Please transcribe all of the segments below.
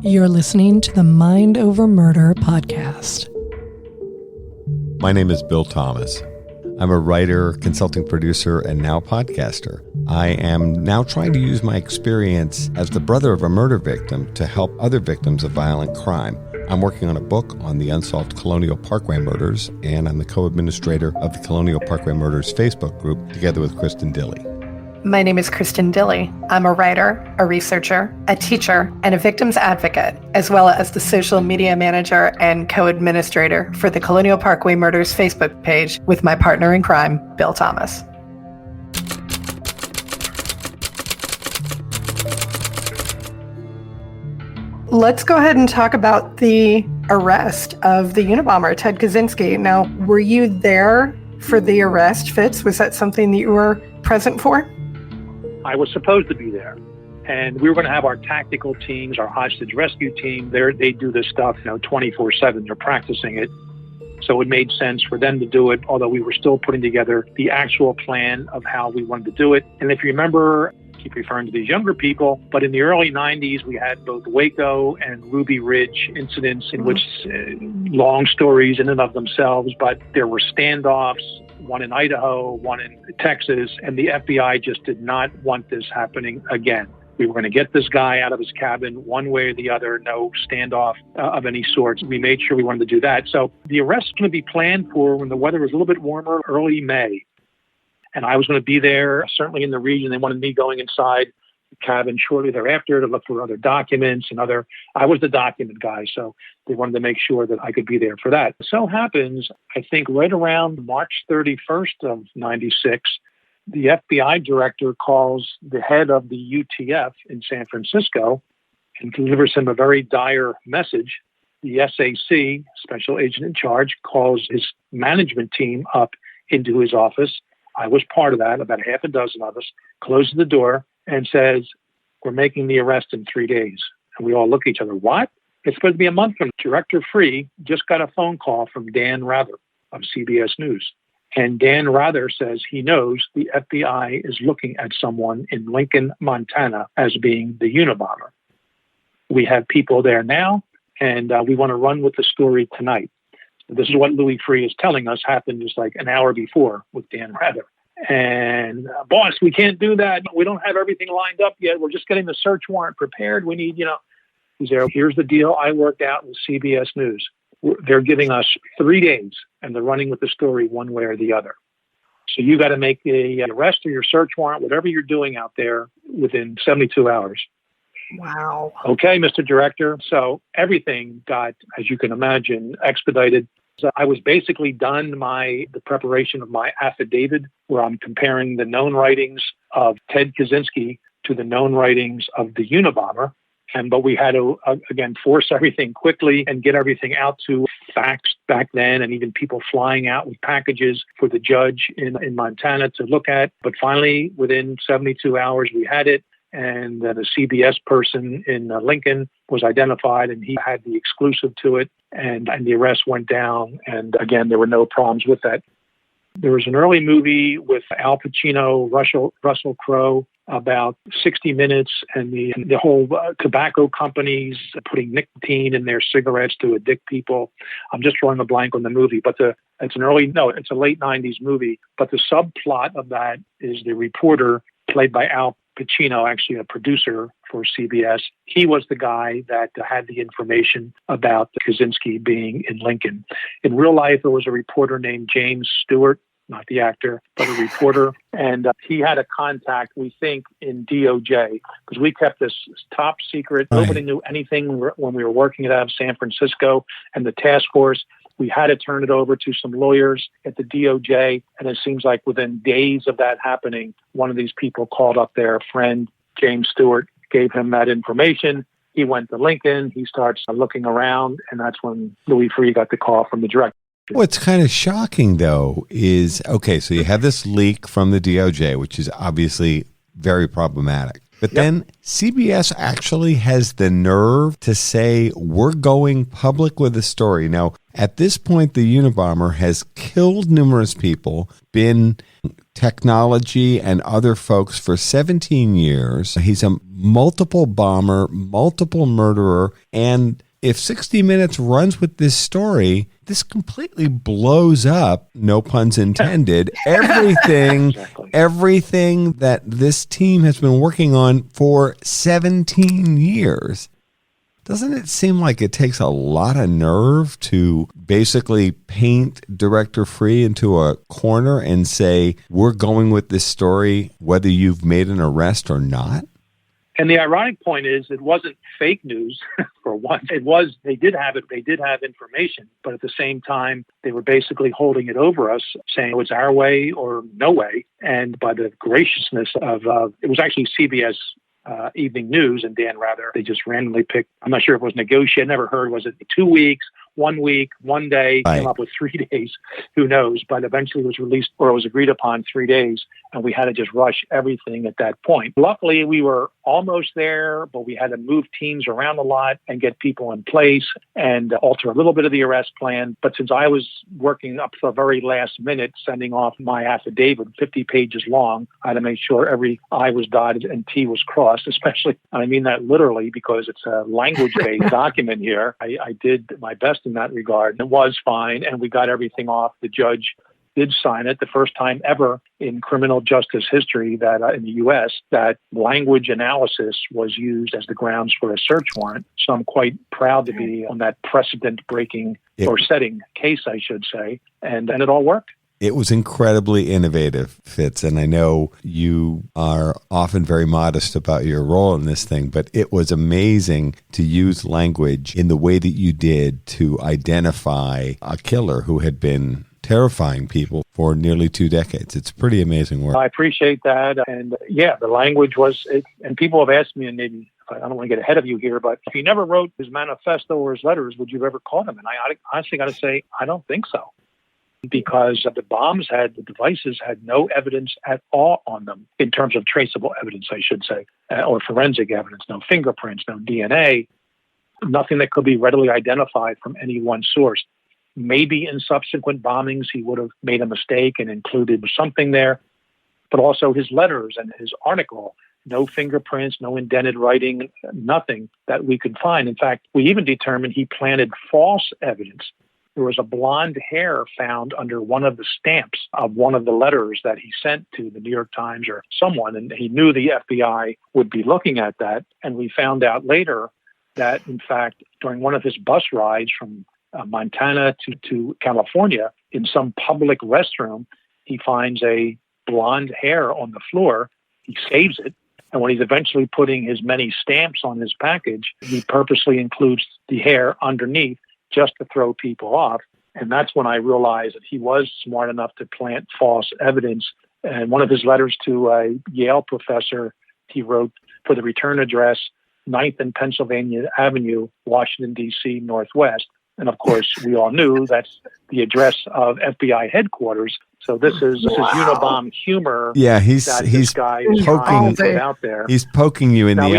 You're listening to the Mind Over Murder podcast. My name is Bill Thomas. I'm a writer, consulting producer, and now podcaster. I am now trying to use my experience as the brother of a murder victim to help other victims of violent crime. I'm working on a book on the unsolved Colonial Parkway Murders, and I'm the co-administrator of the Colonial Parkway Murders Facebook group together with Kristin Dilley. My name is Kristin Dilley. I'm a writer, a researcher, a teacher, and a victims advocate, as well as the social media manager and co-administrator for the Colonial Parkway Murders Facebook page with my partner in crime, Bill Thomas. Let's go ahead and talk about the arrest of the Unabomber, Ted Kaczykinsi. Now, were you there for the arrest, Fitz? Was that something that you were present for? I was supposed to be there, and we were going to have our tactical teams, our hostage rescue team. They do this stuff, 24/7. They're practicing it, so it made sense for them to do it. Although we were still putting together the actual plan of how we wanted to do it. And if you remember, I keep referring to these younger people, but in the early '90s, we had both Waco and Ruby Ridge incidents, in which long stories in and of themselves, but there were standoffs. One in Idaho, one in Texas, and the FBI just did not want this happening again. We were going to get this guy out of his cabin one way or the other, no standoff of any sorts. We made sure we wanted to do that. So the arrest is going to be planned for when the weather was a little bit warmer, early May. And I was going to be there, certainly in the region. They wanted me going inside the cabin shortly thereafter to look for other documents and I was the document guy, so they wanted to make sure that I could be there for that. It so happens, I think right around March 31st of 96, the FBI director calls the head of the UTF in San Francisco and delivers him a very dire message. The SAC, Special Agent in Charge, calls his management team up into his office. I was part of that, about half a dozen of us, closes the door and says, "We're making the arrest in 3 days." And we all look at each other. What? It's supposed to be a month from Director Free just got a phone call from Dan Rather of CBS News. And Dan Rather says he knows the FBI is looking at someone in Lincoln, Montana as being the Unabomber. We have people there now, and we want to run with the story tonight. This is what Louis Free is telling us happened just like an hour before with Dan Rather. And boss, we can't do that. We don't have everything lined up yet. We're just getting the search warrant prepared. We need, he's there. Here's the deal I worked out with CBS News. They're giving us 3 days and they're running with the story one way or the other. So you got to make the arrest or your search warrant, whatever you're doing out there, within 72 hours. Wow. Okay, Mr. Director. So everything got, as you can imagine, expedited. So I was basically done the preparation of my affidavit, where I'm comparing the known writings of Ted Kaczykinsi to the known writings of the Unabomber. But we had to, again, force everything quickly and get everything out to facts back then, and even people flying out with packages for the judge in Montana to look at. But finally, within 72 hours, we had it. And then a CBS person in Lincoln was identified, and he had the exclusive to it. And the arrest went down. And again, there were no problems with that. There was an early movie with Al Pacino, Russell Crowe, about 60 Minutes, and the whole tobacco companies putting nicotine in their cigarettes to addict people. I'm just drawing a blank on the movie, but it's a late 90s movie. But the subplot of that is the reporter, played by Al Pacino, actually a producer for CBS. He was the guy that had the information about Kaczynski being in Lincoln. In real life, there was a reporter named James Stewart, not the actor, but a reporter. And he had a contact, we think, in DOJ, because we kept this top secret. Right. Nobody knew anything when we were working it out of San Francisco and the task force. We had to turn it over to some lawyers at the DOJ. And it seems like within days of that happening, one of these people called up their friend, James Stewart, gave him that information. He went to Lincoln. He starts looking around. And that's when Louis Free got the call from the director. What's kind of shocking, though, is, okay, so you have this leak from the DOJ, which is obviously very problematic. But then CBS actually has the nerve to say, we're going public with a story. Now, at this point, the Unabomber has killed numerous people, been technology and other folks for 17 years. He's a multiple bomber, multiple murderer, and if 60 Minutes runs with this story, this completely blows up, no puns intended, everything that this team has been working on for 17 years. Doesn't it seem like it takes a lot of nerve to basically paint Director Free into a corner and say, we're going with this story whether you've made an arrest or not? And the ironic point is it wasn't fake news for one. It was, they did have information, but at the same time, they were basically holding it over us, saying it was our way or no way. And by the graciousness of, it was actually CBS Evening News and Dan Rather, they just randomly picked, I'm not sure if it was negotiated, never heard, was it 2 weeks, 1 week, 1 day, came up with 3 days, who knows, but eventually it was released or it was agreed upon 3 days, and we had to just rush everything at that point. Luckily, we were almost there, but we had to move teams around a lot and get people in place and alter a little bit of the arrest plan. But since I was working up to the very last minute, sending off my affidavit, 50 pages long, I had to make sure every I was dotted and T was crossed, especially, and I mean that literally because it's a language-based document here. I did my best in that regard. It was fine, and we got everything off. The judge did sign it, the first time ever in criminal justice history that in the U.S. that language analysis was used as the grounds for a search warrant. So I'm quite proud to be on that precedent-breaking or setting case, I should say, and it all worked. It was incredibly innovative, Fitz, and I know you are often very modest about your role in this thing, but it was amazing to use language in the way that you did to identify a killer who had been terrifying people for nearly 2 decades. It's pretty amazing work. I appreciate that. And yeah, the language was, and people have asked me, and maybe I don't want to get ahead of you here, but if he never wrote his manifesto or his letters, would you have ever caught him? And I honestly got to say, I don't think so. Because the devices had no evidence at all on them in terms of traceable evidence, I should say, or forensic evidence, no fingerprints, no DNA, nothing that could be readily identified from any one source. Maybe in subsequent bombings, he would have made a mistake and included something there, but also his letters and his article, no fingerprints, no indented writing, nothing that we could find. In fact, we even determined he planted false evidence. There was a blonde hair found under one of the stamps of one of the letters that he sent to the New York Times or someone, and he knew the FBI would be looking at that. And we found out later that, in fact, during one of his bus rides from Montana to California, in some public restroom, he finds a blonde hair on the floor. He saves it. And when he's eventually putting his many stamps on his package, he purposely includes the hair underneath just to throw people off. And that's when I realized that he was smart enough to plant false evidence. And one of his letters to a Yale professor, he wrote for the return address, 9th and Pennsylvania Avenue, Washington, D.C., Northwest. And of course, we all knew that's the address of FBI headquarters. So this is Unabomber humor. Yeah, he's this guy is trying to put out there. He's poking you in the eye. We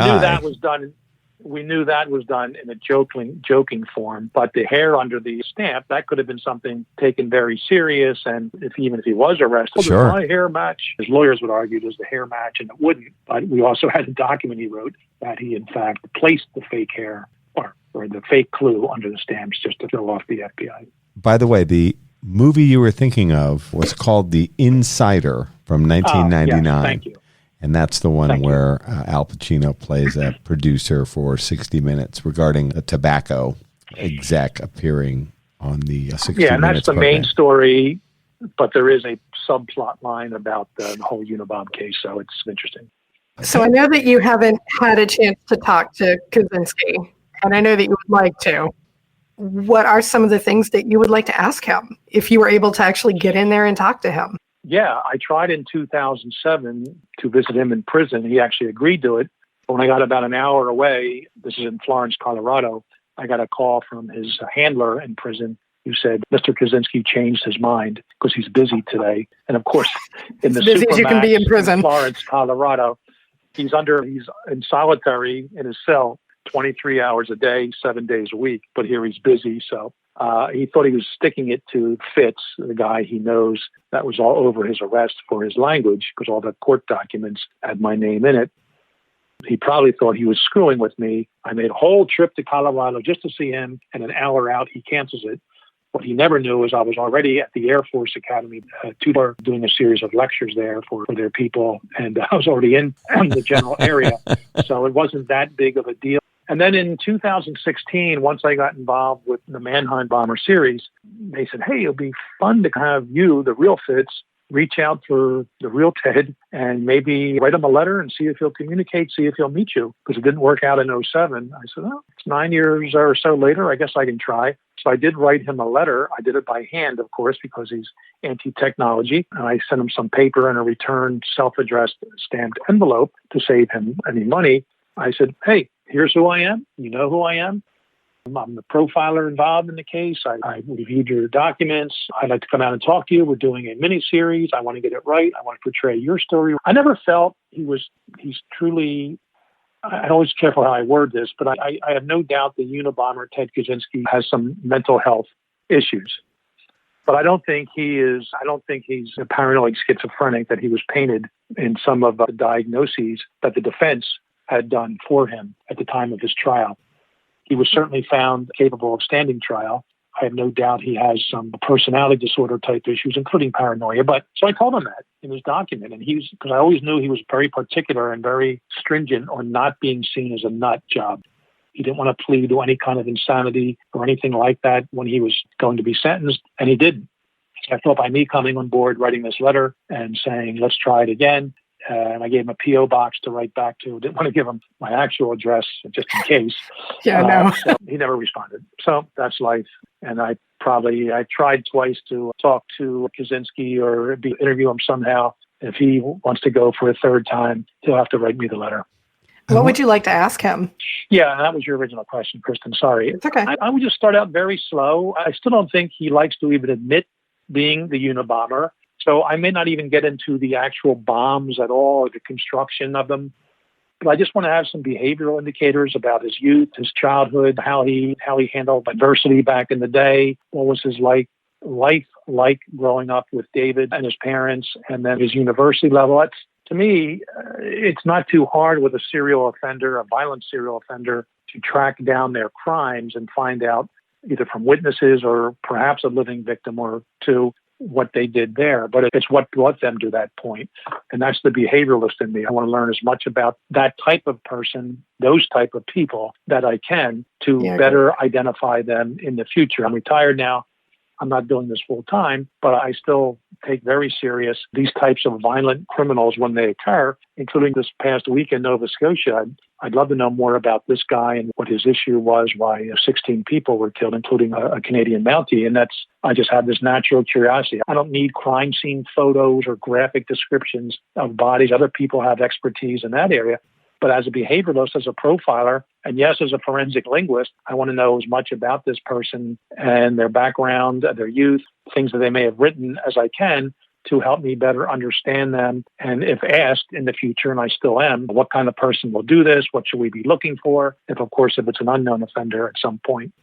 knew that was done in a joking form. But the hair under the stamp, that could have been something taken very serious. And even if he was arrested, does my hair match? His lawyers would argue, does the hair match? And it wouldn't. But we also had a document he wrote that he, in fact, placed the fake hair or the fake clue under the stamps just to throw off the FBI. By the way, the movie you were thinking of was called The Insider from 1999. Yes, thank you. And that's the one where Al Pacino plays a producer for 60 Minutes regarding a tobacco exec appearing on the 60 Minutes. Yeah, and that's the program. main story, but there is a subplot line about the whole Unabomber case, so it's interesting. So I know that you haven't had a chance to talk to Kaczynski, and I know that you would like to. What are some of the things that you would like to ask him if you were able to actually get in there and talk to him? Yeah, I tried in 2007 to visit him in prison. He actually agreed to it. But when I got about an hour away, this is in Florence, Colorado, I got a call from his handler in prison who said, Mr. Kaczynski changed his mind because he's busy today. And of course, in the busy as you can be in prison. Florence, Colorado, he's in solitary in his cell 23 hours a day, 7 days a week. But here he's busy. So He thought he was sticking it to Fitz, the guy he knows that was all over his arrest for his language, because all the court documents had my name in it. He probably thought he was screwing with me. I made a whole trip to Colorado just to see him, and an hour out, he cancels it. What he never knew is I was already at the Air Force Academy, doing a series of lectures there for their people, and I was already in the general area, so it wasn't that big of a deal. And then in 2016, once I got involved with the Unbomber series, they said, hey, it'll be fun to have you, the real Fitz, reach out for the real Ted and maybe write him a letter and see if he'll communicate, see if he'll meet you. Because it didn't work out in 2007. I said, oh, it's 9 years or so later. I guess I can try. So I did write him a letter. I did it by hand, of course, because he's anti-technology. And I sent him some paper and a returned self-addressed stamped envelope to save him any money. I said, hey, here's who I am. You know who I am. I'm the profiler involved in the case. I reviewed your documents. I'd like to come out and talk to you. We're doing a mini-series. I want to get it right. I want to portray your story. I never felt he's truly, I'm always careful how I word this, but I have no doubt the Unabomber, Ted Kaczykinsi, has some mental health issues. But I don't think he's a paranoid schizophrenic that he was painted in some of the diagnoses that the defense had done for him at the time of his trial. He was certainly found capable of standing trial. I have no doubt he has some personality disorder type issues, including paranoia. But so I told him that in his document. And because I always knew he was very particular and very stringent on not being seen as a nut job. He didn't want to plead to any kind of insanity or anything like that when he was going to be sentenced. And he didn't. So I thought by me coming on board, writing this letter and saying, let's try it again. And I gave him a P.O. box to write back to. Didn't want to give him my actual address just in case. So he never responded. So that's life. And I tried twice to talk to Kaczynski or interview him somehow. If he wants to go for a third time, he'll have to write me the letter. What would you like to ask him? Yeah, that was your original question, Kristin. Sorry. It's okay. I would just start out very slow. I still don't think he likes to even admit being the Unabomber. So I may not even get into the actual bombs at all or the construction of them. But I just want to have some behavioral indicators about his youth, his childhood, how he handled adversity back in the day, what was his life like growing up with David and his parents, and then his university level. That's, to me, it's not too hard with a serial offender, a violent serial offender, to track down their crimes and find out either from witnesses or perhaps a living victim or two what they did there. But it's what brought them to that point. And that's the behavioralist in me. I want to learn as much about that type of person, those type of people that I can to better identify them in the future. I'm retired now. I'm not doing this full time, but I still take very serious these types of violent criminals when they occur, including this past week in Nova Scotia. I'd love to know more about this guy and what his issue was, why 16 people were killed, including a Canadian Mountie. And I just have this natural curiosity. I don't need crime scene photos or graphic descriptions of bodies. Other people have expertise in that area. But as a behavioralist, as a profiler, and yes, as a forensic linguist, I want to know as much about this person and their background, their youth, things that they may have written as I can to help me better understand them. And if asked in the future, and I still am, what kind of person will do this? What should we be looking for? If it's an unknown offender at some point.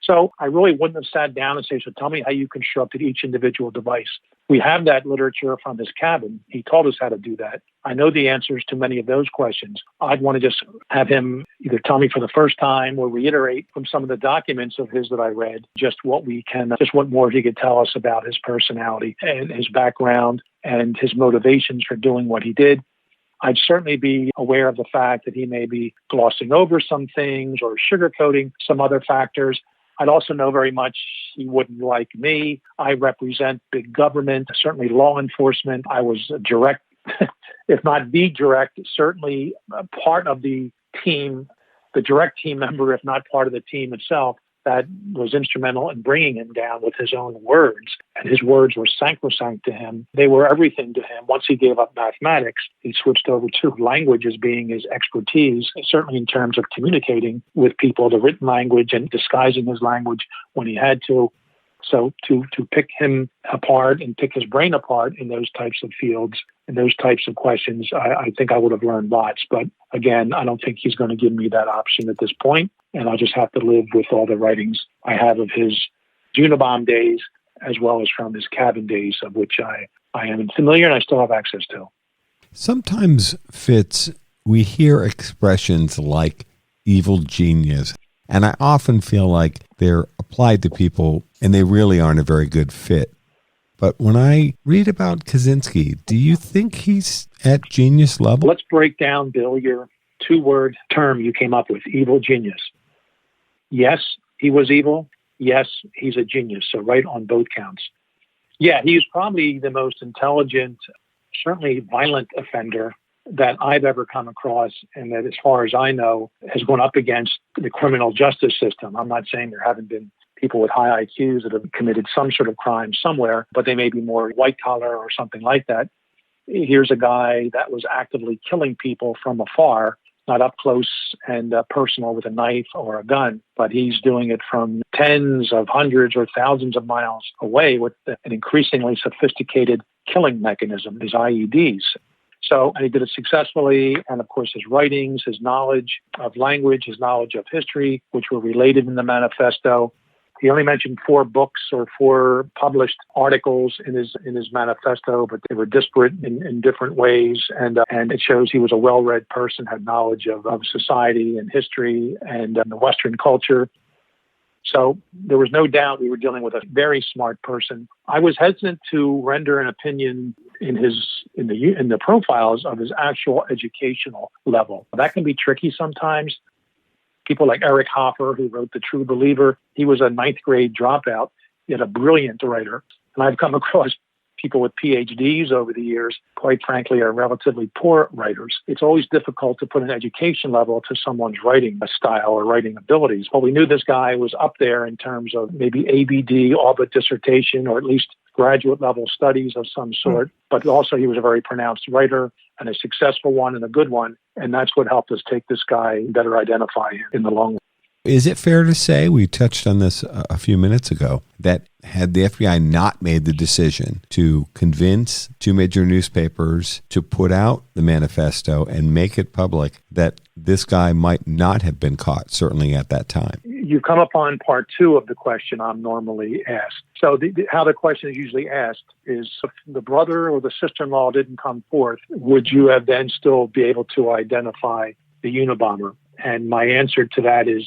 So I really wouldn't have sat down and said, so tell me how you constructed each individual device. We have that literature from his cabin. He taught us how to do that. I know the answers to many of those questions. I'd want to just have him either tell me for the first time or reiterate from some of the documents of his that I read, just what more he could tell us about his personality and his background and his motivations for doing what he did. I'd certainly be aware of the fact that he may be glossing over some things or sugarcoating some other factors. I'd also know very much he wouldn't like me. I represent big government, certainly law enforcement. I was a direct, if not the direct, certainly part of the team, the direct team member, if not part of the team itself, that was instrumental in bringing him down with his own words. And his words were sacrosanct to him. They were everything to him. Once he gave up mathematics, he switched over to language as being his expertise, certainly in terms of communicating with people, the written language and disguising his language when he had to. So to pick him apart and pick his brain apart in those types of fields and those types of questions, I think I would have learned lots. But again, I don't think he's going to give me that option at this point. And I'll just have to live with all the writings I have of his Unabomber days, as well as from his cabin days, of which I am familiar and I still have access to. Sometimes, Fitz, we hear expressions like evil genius, and I often feel like they're applied to people and they really aren't a very good fit. But when I read about Kaczynski, do you think he's at genius level? Let's break down, Bill, your two-word term you came up with, evil genius. Yes, he was evil. Yes, he's a genius. So right on both counts. Yeah, he's probably the most intelligent, certainly violent offender that I've ever come across, and that, as far as I know, has gone up against the criminal justice system. I'm not saying there haven't been people with high IQs that have committed some sort of crime somewhere, but they may be more white collar or something like that. Here's a guy that was actively killing people from afar, not up close and personal with a knife or a gun, but he's doing it from tens of hundreds or thousands of miles away with an increasingly sophisticated killing mechanism, his IEDs. So, and he did it successfully. And of course, his writings, his knowledge of language, his knowledge of history, which were related in the manifesto. He only mentioned 4 books or 4 published articles in his manifesto, but they were disparate in different ways. And it shows he was a well-read person, had knowledge of society and history and the Western culture. So there was no doubt we were dealing with a very smart person. I was hesitant to render an opinion in the profiles of his actual educational level. That can be tricky sometimes. People like Eric Hoffer, who wrote The True Believer, he was a 9th grade dropout, yet a brilliant writer. And I've come across people with PhDs over the years, quite frankly, are relatively poor writers. It's always difficult to put an education level to someone's writing style or writing abilities. But we knew this guy was up there in terms of maybe ABD, all but dissertation, or at least graduate level studies of some sort. But also he was a very pronounced writer, and a successful one and a good one. And that's what helped us take this guy and better identify him in the long run. Is it fair to say, we touched on this a few minutes ago, that had the FBI not made the decision to convince 2 major newspapers to put out the manifesto and make it public, that this guy might not have been caught, certainly at that time? You come upon part 2 of the question I'm normally asked. So how the question is usually asked is, if the brother or the sister-in-law didn't come forth, would you have then still be able to identify the Unabomber? And my answer to that is,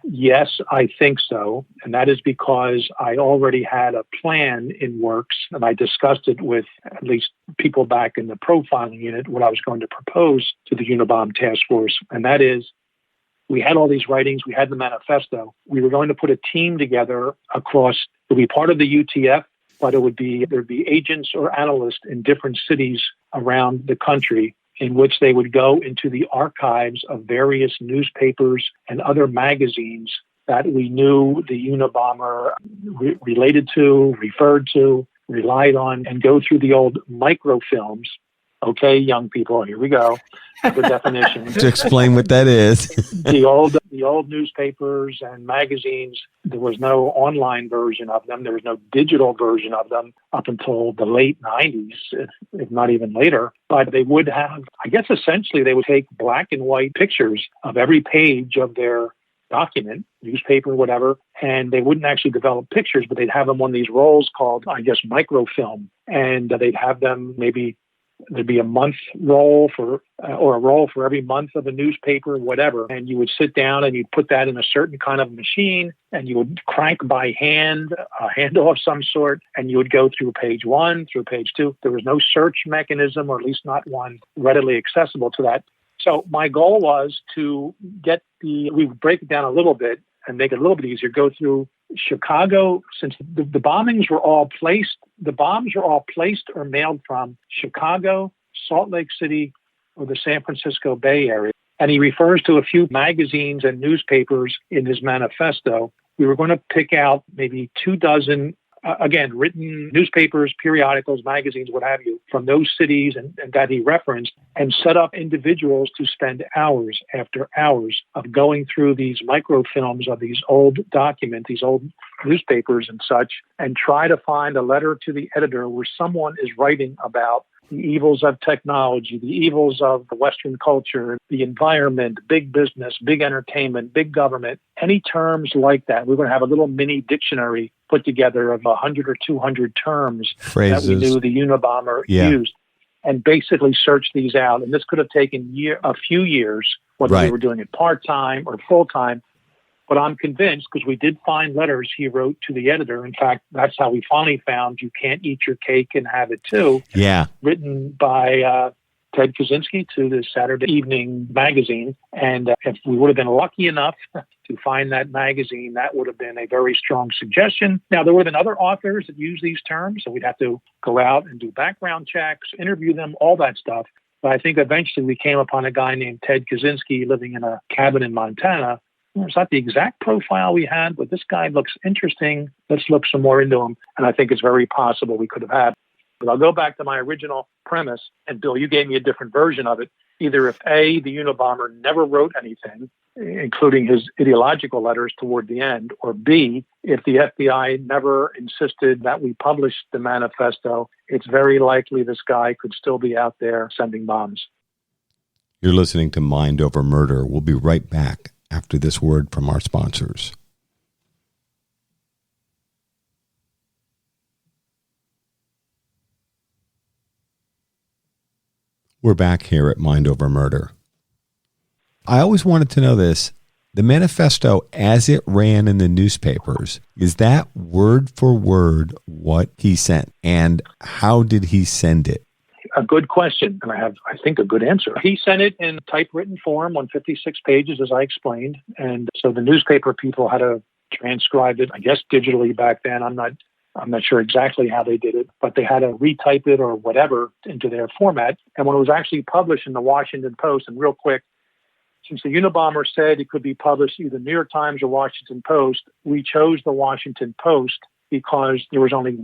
yes, I think so. And that is because I already had a plan in works, and I discussed it with at least people back in the profiling unit, what I was going to propose to the Unabomber task force. And that is, we had all these writings, we had the manifesto. We were going to put a team together across, it would be part of the UTF, but there'd be agents or analysts in different cities around the country, in which they would go into the archives of various newspapers and other magazines that we knew the Unabomber related to, referred to, relied on, and go through the old microfilms. Okay, young people, here we go. The definition. To explain what that is. The old newspapers and magazines, there was no online version of them. There was no digital version of them up until the late 90s, if not even later. But they would have, I guess essentially they would take black and white pictures of every page of their document, newspaper, whatever, and they wouldn't actually develop pictures, but they'd have them on these rolls called, I guess, microfilm. And they'd have them maybe, there'd be a month roll or a roll for every month of a newspaper, whatever. And you would sit down and you'd put that in a certain kind of machine, and you would crank by hand, a handle of some sort, and you would go through page 1, through page 2. There was no search mechanism, or at least not one readily accessible to that. So my goal was to we would break it down a little bit and make it a little bit easier, go through Chicago, since the bombs were all placed or mailed from Chicago, Salt Lake City, or the San Francisco Bay Area. And he refers to a few magazines and newspapers in his manifesto. We were going to pick out maybe 24, again, written newspapers, periodicals, magazines, what have you, from those cities and that he referenced, and set up individuals to spend hours after hours of going through these microfilms of these old documents, these old newspapers and such, and try to find a letter to the editor where someone is writing about the evils of technology, the evils of the Western culture, the environment, big business, big entertainment, big government, any terms like that. We're going to have a little mini dictionary put together of 100 or 200 terms phrases that we knew the Unabomber used, and basically searched these out. And this could have taken a few years, whether we were doing it part-time or full-time. But I'm convinced, because we did find letters he wrote to the editor. In fact, that's how we finally found You Can't Eat Your Cake and Have It Too. Yeah. Written by Ted Kaczykinsi to the Saturday Evening magazine. And if we would have been lucky enough to find that magazine, that would have been a very strong suggestion. Now, there would have been other authors that use these terms, so we'd have to go out and do background checks, interview them, all that stuff. But I think eventually we came upon a guy named Ted Kaczykinsi living in a cabin in Montana. It's not the exact profile we had, but this guy looks interesting. Let's look some more into him. And I think it's very possible we could have had. But I'll go back to my original premise. And Bill, you gave me a different version of it. Either if A, the Unabomber never wrote anything, including his ideological letters toward the end, or B, if the FBI never insisted that we publish the manifesto, it's very likely this guy could still be out there sending bombs. You're listening to Mind Over Murder. We'll be right back after this word from our sponsors. We're back here at Mind Over Murder. I always wanted to know this. The manifesto, as it ran in the newspapers, is that word for word what he sent? And how did he send it? A good question, and I have, I think, a good answer. He sent it in typewritten form on 56 pages, as I explained. And so the newspaper people had to transcribe it, I guess, digitally back then. I'm not sure exactly how they did it, but they had to retype it or whatever into their format. And when it was actually published in the Washington Post, and real quick, since the Unabomber said it could be published either New York Times or Washington Post, we chose the Washington Post because there was only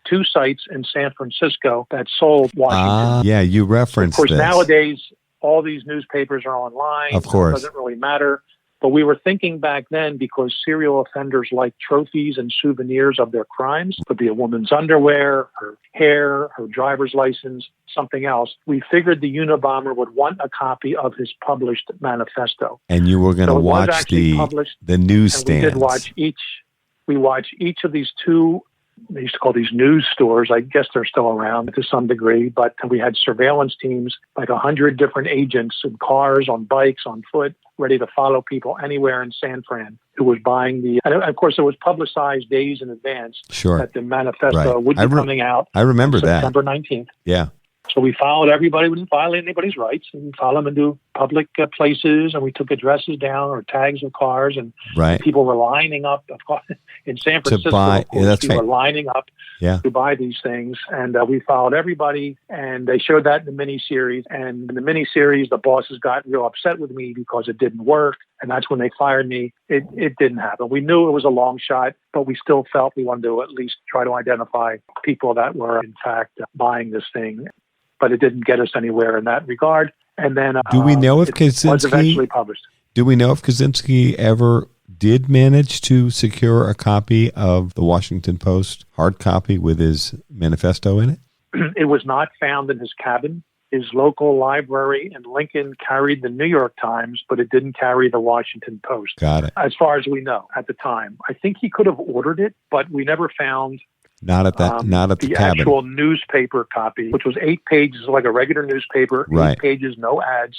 two sites in San Francisco that sold Washington. Yeah, you referenced this. Of course, this. Nowadays, all these newspapers are online. Of course. It doesn't really matter. But we were thinking back then, because serial offenders like trophies and souvenirs of their crimes. It could be a woman's underwear, her hair, her driver's license, something else. We figured the Unabomber would want a copy of his published manifesto. And you were going to watch the newsstands. We watched each of these two, they used to call these news stores. I guess they're still around to some degree, but we had surveillance teams, like 100 different agents in cars, on bikes, on foot, ready to follow people anywhere in San Fran who was buying and of course it was publicized days in advance that the manifesto would be coming out. I remember September 19th. Yeah. So we followed everybody. We didn't violate anybody's rights, and we followed them into public places, and we took addresses down or tags of cars, and people were lining up in San Francisco. Were lining up to buy these things, and we followed everybody, and they showed that in the miniseries. And in the miniseries, the bosses got real upset with me because it didn't work, and that's when they fired me. It didn't happen. We knew it was a long shot, but we still felt we wanted to at least try to identify people that were, in fact, buying this thing. But it didn't get us anywhere in that regard. And then do we know if Kaczynski was eventually published? Do we know if Kaczynski ever did manage to secure a copy of the Washington Post, hard copy with his manifesto in it? It was not found in his cabin. His local library in Lincoln carried the New York Times, but it didn't carry the Washington Post. Got it. As far as we know at the time. I think he could have ordered it, but we never found not at the cabin. Actual newspaper copy, which was 8 pages, like a regular newspaper, 8 pages, no ads.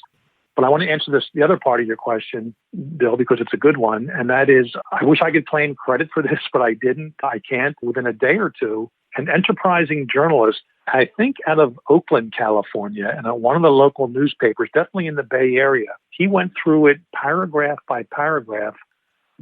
But I want to answer the other part of your question, Bill, because it's a good one. And that is, I wish I could claim credit for this, but I didn't. I can't. Within a day or two, an enterprising journalist, I think out of Oakland, California, and one of the local newspapers, definitely in the Bay Area, he went through it paragraph by paragraph.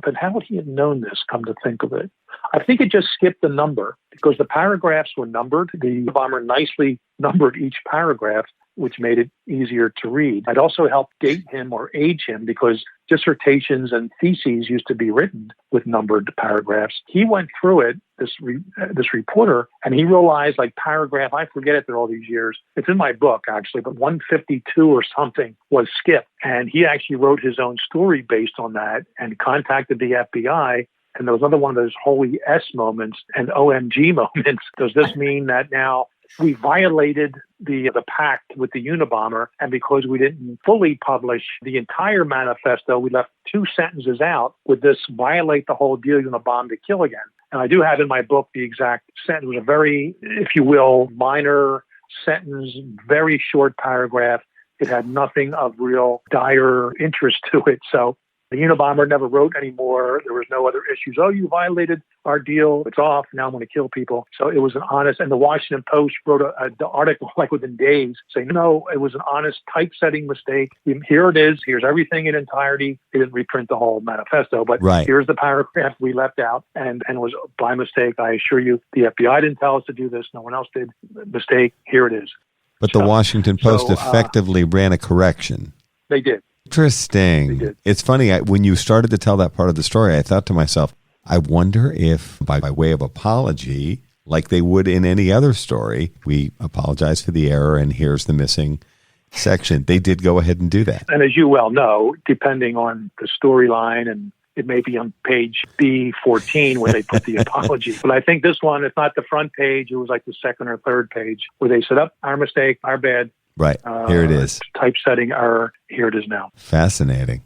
But how would he have known this, come to think of it? I think it just skipped the number because the paragraphs were numbered. The bomber nicely numbered each paragraph, which made it easier to read. It also helped date him or age him because dissertations and theses used to be written with numbered paragraphs. He went through it, this reporter, and he realized like paragraph, I forget it, there all these years. It's in my book, actually, but 152 or something was skipped. And he actually wrote his own story based on that and contacted the FBI. And there was another one of those holy S moments and OMG moments. Does this mean that now we violated the pact with the Unabomber, and because we didn't fully publish the entire manifesto, we left 2 sentences out with this: violate the whole deal, you're going to bomb to kill again. And I do have in my book the exact sentence, a very, if you will, minor sentence, very short paragraph. It had nothing of real dire interest to it. So the Unabomber never wrote anymore. There was no other issues. Oh, you violated our deal. It's off. Now I'm going to kill people. So it was an honest, and the Washington Post wrote an article like within days saying, no, it was an honest typesetting mistake. Here it is. Here's everything in entirety. They didn't reprint the whole manifesto, but here's the paragraph we left out, and it was by mistake. I assure you, the FBI didn't tell us to do this. No one else did. Mistake. Here it is. But the Washington Post effectively ran a correction. They did. Interesting. It's funny, when you started to tell that part of the story, I thought to myself, I wonder if by way of apology, like they would in any other story, we apologize for the error and here's the missing section. They did go ahead and do that. And as you well know, depending on the storyline, and it may be on page B14 where they put the apology. But I think this one, it's not the front page. It was like the second or third page where they said, our mistake, our bad. Right. Here it is. Typesetting error. Here it is now. Fascinating.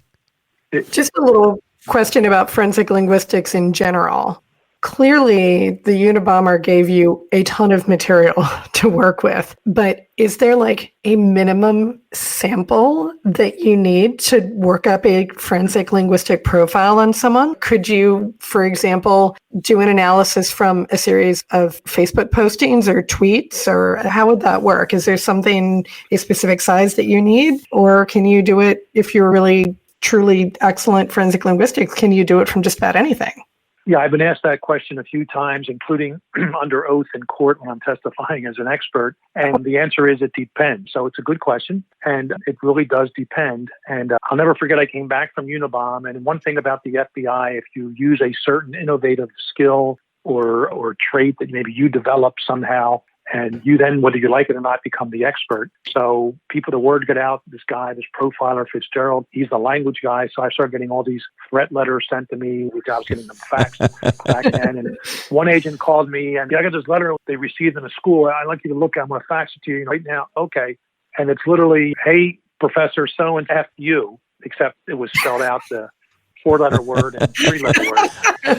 Just a little question about forensic linguistics in general. Clearly, the Unabomber gave you a ton of material to work with, but is there like a minimum sample that you need to work up a forensic linguistic profile on someone? Could you, for example, do an analysis from a series of Facebook postings or tweets, or how would that work? Is there something, a specific size that you need, or can you do it if you're really truly excellent forensic linguistics? Can you do it from just about anything? Yeah, I've been asked that question a few times, including under oath in court when I'm testifying as an expert. And the answer is it depends. So it's a good question, and it really does depend. And I'll never forget, I came back from Unabomber, and one thing about the FBI, if you use a certain innovative skill or trait that maybe you develop somehow, and you then, whether you like it or not, become the expert. So the word got out, this guy, this profiler, Fitzgerald, he's the language guy. So I started getting all these threat letters sent to me, which I was getting them faxed back then. And one agent called me, and I got this letter they received in a school. I'd like you to look at it. I'm going to fax it to you right now. Okay. And it's literally, hey, Professor so-and F you, except it was spelled out the 4-letter word and 3-letter word.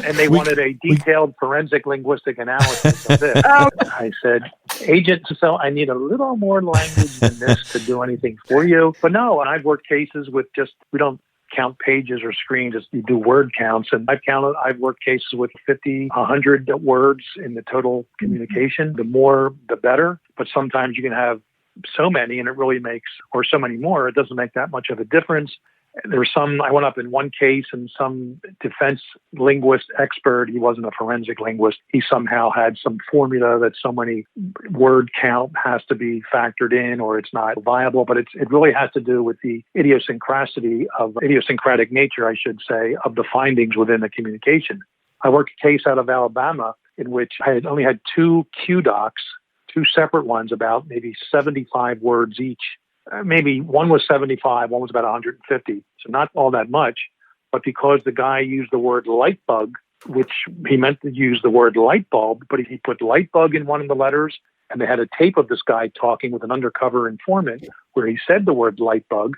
And they wanted a detailed forensic linguistic analysis of this. I said, Agent, so I need a little more language than this to do anything for you. But no, and I've worked cases with we don't count pages or screens, you do word counts. And I've worked cases with 50, 100 words in the total communication. The more, the better. But sometimes you can have so many and it really makes, or so many more, it doesn't make that much of a difference. There was I went up in one case and some defense linguist expert, he wasn't a forensic linguist, he somehow had some formula that so many word count has to be factored in or it's not viable, but it really has to do with the idiosyncratic nature, I should say, of the findings within the communication. I worked a case out of Alabama in which I had only had 2 Q docs, 2 separate ones, about maybe 75 words each. Maybe one was 75, one was about 150. So not all that much. But because the guy used the word light bug, which he meant to use the word light bulb, but he put light bug in one of the letters, and they had a tape of this guy talking with an undercover informant where he said the word light bug.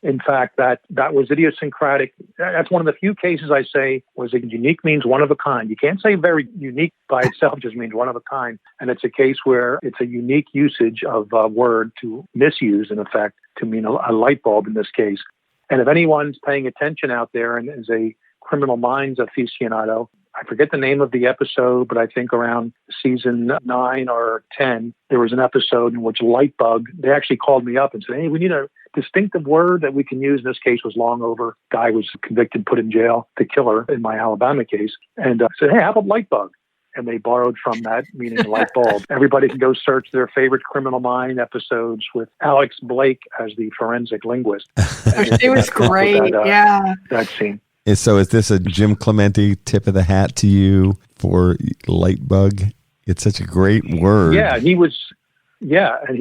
In fact, that was idiosyncratic. That's one of the few cases I say was unique means one of a kind. You can't say very unique by itself, just means one of a kind. And it's a case where it's a unique usage of a word to misuse, in effect, to mean a light bulb in this case. And if anyone's paying attention out there and is a criminal minds aficionado, I forget the name of the episode, but I think around season 9 or 10, there was an episode in which light bug, they actually called me up and said, hey, we need a distinctive word that we can use. In this case was long over. Guy was convicted, put in jail, the killer in my Alabama case, and said, hey, how about light bug? And they borrowed from that, meaning light bulb. Everybody can go search their favorite Criminal Mind episodes with Alex Blake as the forensic linguist. It was great, that scene. So is this a Jim Clementi tip of the hat to you for light bug? It's such a great word. Yeah, and he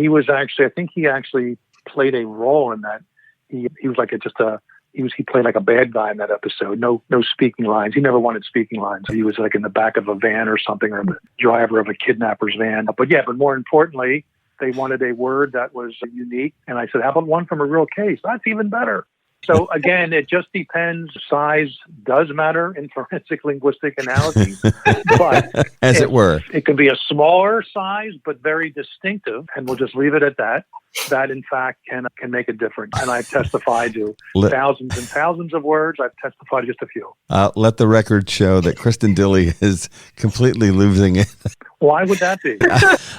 was actually, I think he actually played a role in that. He was like he He played like a bad guy in that episode. No speaking lines. He never wanted speaking lines. He was like in the back of a van or something, or the driver of a kidnapper's van. But more importantly, they wanted a word that was unique. And I said, how about one from a real case? That's even better. So again, it just depends. Size does matter in forensic linguistic analysis, but as it were, it can be a smaller size, but very distinctive. And we'll just leave it at that. That in fact can make a difference. And I've testified to thousands and thousands of words. I've testified to just a few. Let the record show that Kristin Dilley is completely losing it. Why would that be?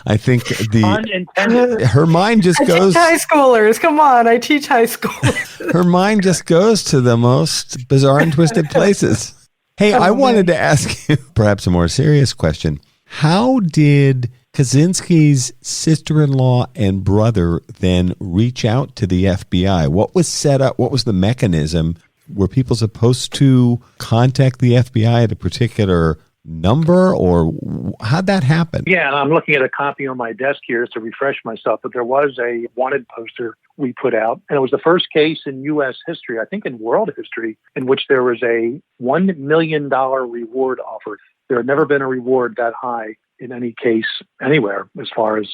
I think unintended. Her mind just goes. I teach high schoolers. Come on, I teach high schoolers. Her mind just goes to the most bizarre and twisted places. Hey, I wanted to ask you perhaps a more serious question. How did Kaczynski's sister-in-law and brother then reach out to the FBI? What was set up? What was the mechanism? Were people supposed to contact the FBI at a particular number, or how'd that happen? Yeah, and I'm looking at a copy on my desk here to refresh myself, but there was a wanted poster we put out, and it was the first case in U.S. history, I think in world history, in which there was a $1 million reward offered. There had never been a reward that high in any case anywhere, as far as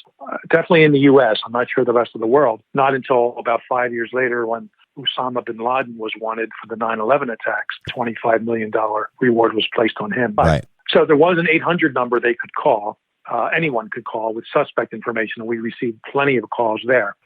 definitely in the U.S. I'm not sure the rest of the world. Not until about 5 years later, when Osama bin Laden was wanted for the 9/11 attacks, $25 million reward was placed on him. Right. So there was an 800 number they could call. Anyone could call with suspect information, and we received plenty of calls there.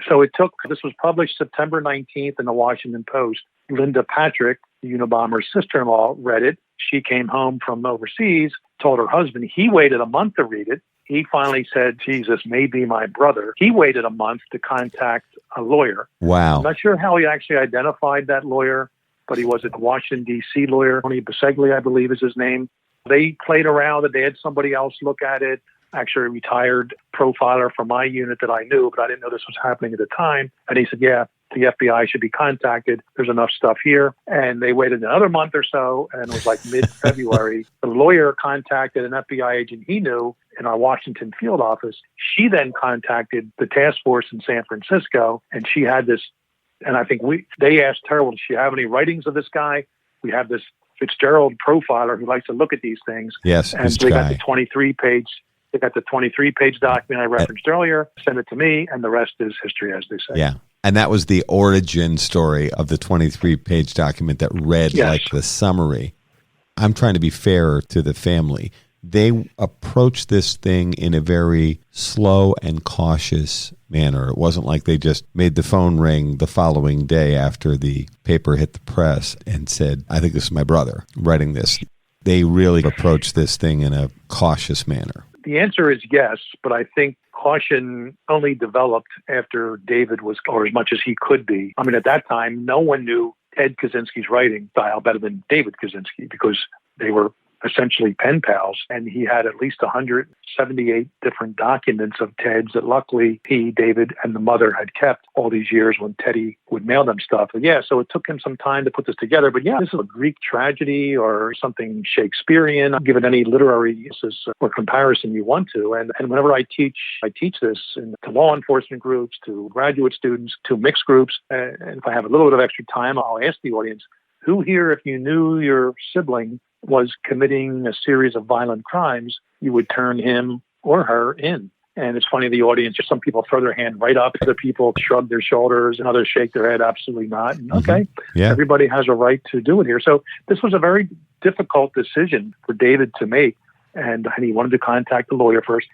So this was published September 19th in the Washington Post. Linda Patrick, the Unabomber's sister-in-law, read it. She came home from overseas, told her husband. He waited a month to read it. He finally said, Jesus, may be my brother. He waited a month to contact a lawyer. Wow. I'm not sure how he actually identified that lawyer, but he was a Washington, D.C. lawyer. Tony Bisegli, I believe, is his name. They played around and they had somebody else look at it. Actually, a retired profiler from my unit that I knew, but I didn't know this was happening at the time. And he said, yeah, the FBI should be contacted. There's enough stuff here. And they waited another month or so, and it was like mid-February. The lawyer contacted an FBI agent he knew in our Washington field office. She then contacted the task force in San Francisco, and she had this, and I think they asked her, well, does she have any writings of this guy? We have this Fitzgerald profiler who likes to look at these things. Yes, and they got the 23-page. They got the 23-page document I referenced earlier, sent it to me, and the rest is history, as they say. Yeah. And that was the origin story of the 23-page document that read like the summary. I'm trying to be fair to the family. They approached this thing in a very slow and cautious manner. It wasn't like they just made the phone ring the following day after the paper hit the press and said, I think this is my brother writing this. They really approached this thing in a cautious manner. The answer is yes, but I think caution only developed after David was, or as much as he could be. I mean, at that time, no one knew Ted Kaczynski's writing style better than David Kaczynski, because they were essentially pen pals, and he had at least 178 different documents of Ted's that luckily he, David, and the mother had kept all these years when Teddy would mail them stuff. And so it took him some time to put this together. But this is a Greek tragedy or something Shakespearean. Give it any literary or comparison you want to. And whenever I teach this to law enforcement groups, to graduate students, to mixed groups. And if I have a little bit of extra time, I'll ask the audience, who here, if you knew your sibling was committing a series of violent crimes, you would turn him or her in? And it's funny, the audience, some people throw their hand right up, other people shrug their shoulders, and others shake their head, absolutely not. And okay, everybody has a right to do it here. So this was a very difficult decision for David to make, and he wanted to contact the lawyer first.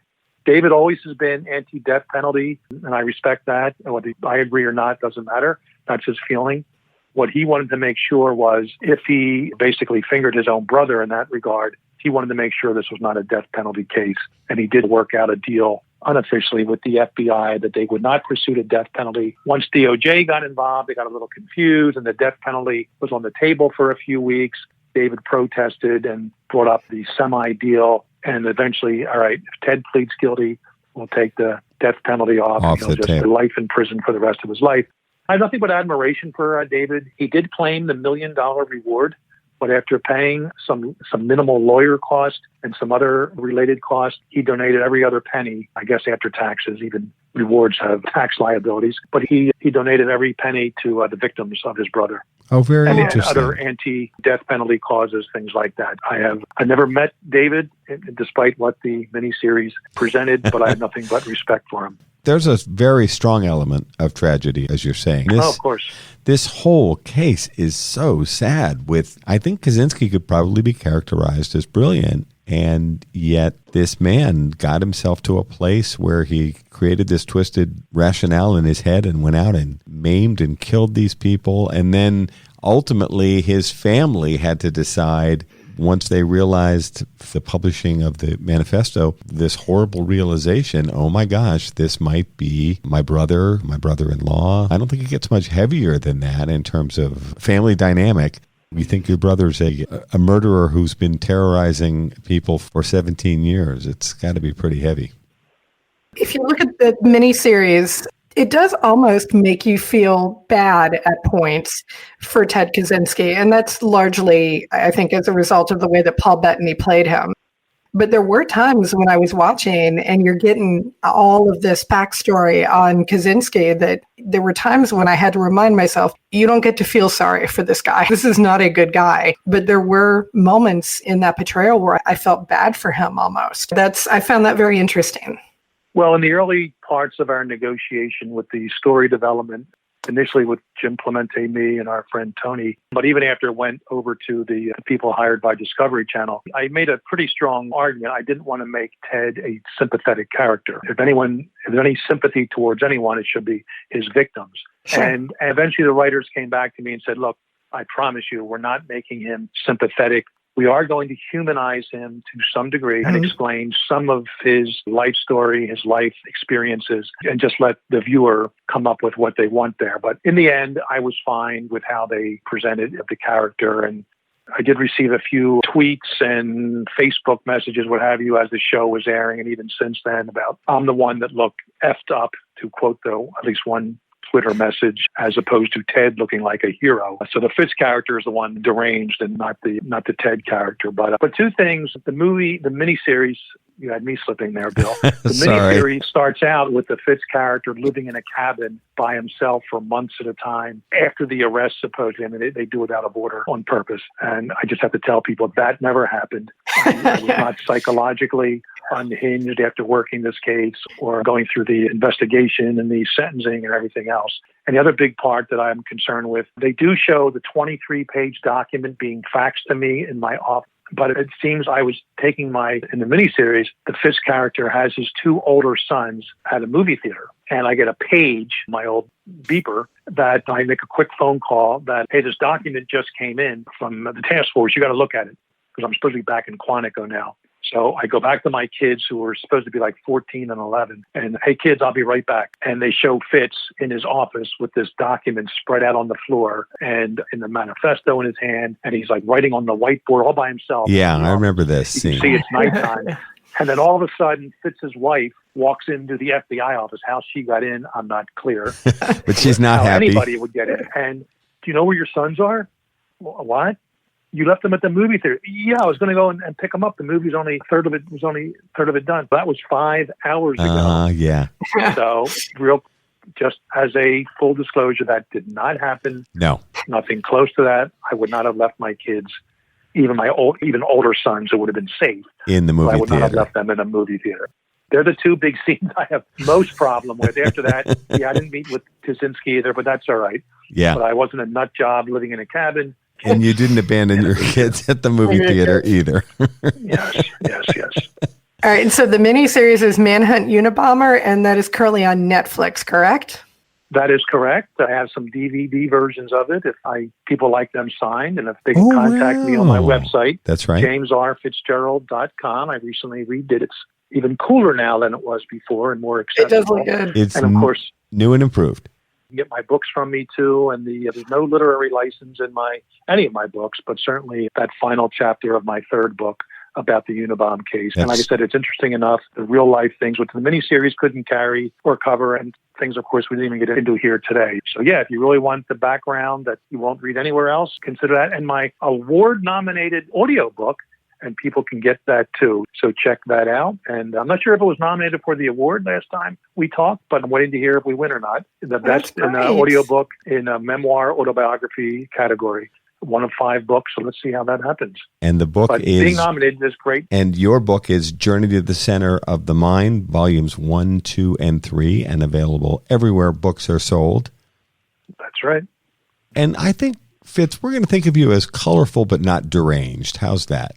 David always has been anti-death penalty, and I respect that. And whether I agree or not doesn't matter. That's his feeling. What he wanted to make sure was, if he basically fingered his own brother in that regard, he wanted to make sure this was not a death penalty case. And he did work out a deal unofficially with the FBI that they would not pursue the death penalty. Once DOJ got involved, they got a little confused, and the death penalty was on the table for a few weeks. David protested and brought up the semi-deal, and eventually, all right, if Ted pleads guilty, we'll take the death penalty off. He'll just be life in prison for the rest of his life. I have nothing but admiration for David. He did claim the $1 million reward, but after paying some minimal lawyer cost and some other related costs, he donated every other penny, I guess after taxes. Even rewards have tax liabilities. But he donated every penny to the victims of his brother. Oh, very and interesting. other anti-death penalty causes, things like that. I never met David, despite what the miniseries presented, but I have nothing but respect for him. There's a very strong element of tragedy, as you're saying. Of course. This whole case is so sad. I think Kaczynski could probably be characterized as brilliant, and yet this man got himself to a place where he created this twisted rationale in his head and went out and maimed and killed these people. And then ultimately his family had to decide, once they realized the publishing of the Manifesto, this horrible realization, oh my gosh, this might be my brother-in-law. I don't think it gets much heavier than that in terms of family dynamic. You think your brother's a murderer who's been terrorizing people for 17 years. It's got to be pretty heavy. If you look at the miniseries, it does almost make you feel bad at points for Ted Kaczynski. And that's largely, I think, as a result of the way that Paul Bettany played him. But there were times when I was watching and you're getting all of this backstory on Kaczynski that there were times when I had to remind myself, you don't get to feel sorry for this guy. This is not a good guy. But there were moments in that portrayal where I felt bad for him almost. I found that very interesting. Well, in the early parts of our negotiation with the story development, initially with Jim Clementi, me, and our friend Tony, but even after it went over to the people hired by Discovery Channel, I made a pretty strong argument. I didn't want to make Ted a sympathetic character. If there's any sympathy towards anyone, it should be his victims. Sure. And eventually the writers came back to me and said, look, I promise you, we're not making him sympathetic. We are going to humanize him to some degree and explain some of his life story, his life experiences, and just let the viewer come up with what they want there. But in the end, I was fine with how they presented the character. And I did receive a few tweets and Facebook messages, what have you, as the show was airing. And even since then, about I'm the one that looked effed up, to quote, though, at least one Twitter message, as opposed to Ted looking like a hero. So the Fitz character is the one deranged and not the Ted character. But two things: the miniseries. You had me slipping there, Bill. The miniseries starts out with the Fitz character living in a cabin by himself for months at a time after the arrest, supposedly. I mean, they do it out of order on purpose. And I just have to tell people that never happened. I was not psychologically unhinged after working this case or going through the investigation and the sentencing and everything else. And the other big part that I'm concerned with, they do show the 23-page document being faxed to me in my office. But it seems I was taking in the miniseries, the Fitz character has his two older sons at a movie theater. And I get a page, my old beeper, that I make a quick phone call that, hey, this document just came in from the task force. You got to look at it, because I'm supposed to be back in Quantico now. So I go back to my kids, who were supposed to be like 14 and 11, and, hey, kids, I'll be right back. And they show Fitz in his office with this document spread out on the floor and in the manifesto in his hand, and he's like writing on the whiteboard all by himself. Yeah, I remember this scene. You see, it's nighttime. And then all of a sudden, Fitz's wife walks into the FBI office. How she got in, I'm not clear. But she's not happy. Anybody would get in. And do you know where your sons are? What? You left them at the movie theater. Yeah, I was going to go and pick them up. The movie's only a third of it done. That was 5 hours ago. Yeah. So just as a full disclosure, that did not happen. No. Nothing close to that. I would not have left my kids, even older sons, who would have been safe in the movie theater. I would not have left them in a movie theater. They're the two big scenes I have most problem with. After that, I didn't meet with Kaczynski either, but that's all right. Yeah. But I wasn't a nut job living in a cabin. And you didn't abandon your kids at the movie theater either. Yes. All right, and so the miniseries is Manhunt Unabomber, and that is currently on Netflix, correct? That is correct. I have some DVD versions of it if people like them signed, and if they can contact me on my website. That's right. JamesRFitzgerald.com. I recently redid it. It's even cooler now than it was before and more accessible. It does look good. It's and of course, new and improved. You get my books from me too, and there's no literary license in any of my books, but certainly that final chapter of my third book about the Unabomber case. And like I said, it's interesting enough, the real life things which the miniseries couldn't carry or cover, and things, of course, we didn't even get into here today. So yeah, if you really want the background that you won't read anywhere else, consider that. And my award-nominated audiobook, and people can get that too. So check that out. And I'm not sure if it was nominated for the award last time we talked, but I'm waiting to hear if we win or not. The best in the audiobook in a memoir autobiography category. 1 of 5 books, so let's see how that happens. And the book but is... being nominated is great. And your book is Journey to the Center of the Mind, volumes 1, 2, and 3, and available everywhere books are sold. That's right. And I think, Fitz, we're going to think of you as colorful but not deranged. How's that?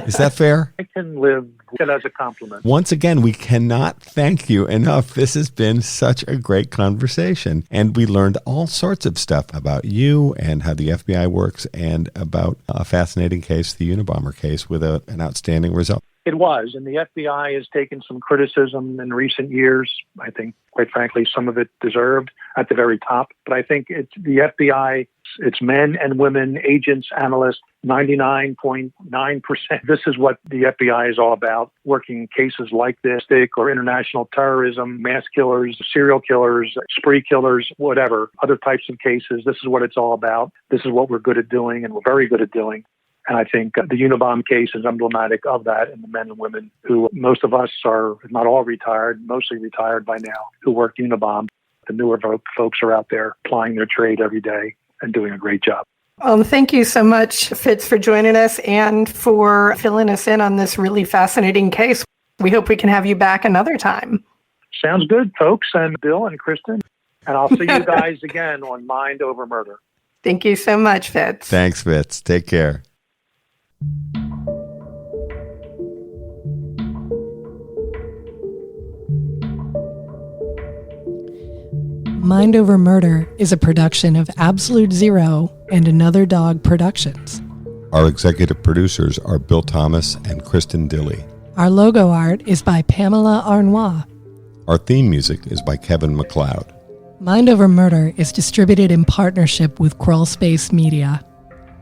Is that fair? I can live it as a compliment. Once again, we cannot thank you enough. This has been such a great conversation. And we learned all sorts of stuff about you and how the FBI works and about a fascinating case, the Unabomber case, with an outstanding result. It was. And the FBI has taken some criticism in recent years. I think, quite frankly, some of it deserved at the very top. But I think it's the FBI, it's men and women, agents, analysts, 99.9%. This is what the FBI is all about, working cases like this, or international terrorism, mass killers, serial killers, spree killers, whatever, other types of cases. This is what it's all about. This is what we're good at doing, and we're very good at doing. And I think the Unabomber case is emblematic of that, and the men and women who, most of us are, if not all retired, mostly retired by now, who work Unabomber. The newer folks are out there plying their trade every day and doing a great job. Thank you so much, Fitz, for joining us and for filling us in on this really fascinating case. We hope we can have you back another time. Sounds good, folks, and Bill and Kristin. And I'll see you guys again on Mind Over Murder. Thank you so much, Fitz. Thanks, Fitz. Take care. Mind Over Murder is a production of Absolute Zero and Another Dog Productions. Our executive producers are Bill Thomas and Kristin Dilley. Our logo art is by Pamela Arnois. Our theme music is by Kevin MacLeod. Mind Over Murder is distributed in partnership with Crawlspace Media.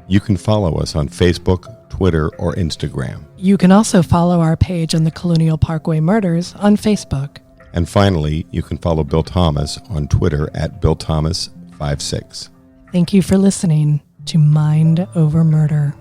You can follow us on Facebook, Twitter, or Instagram. You can also follow our page on the Colonial Parkway Murders on Facebook. And finally, you can follow Bill Thomas on Twitter at BillThomas56. Thank you for listening to Mind Over Murder.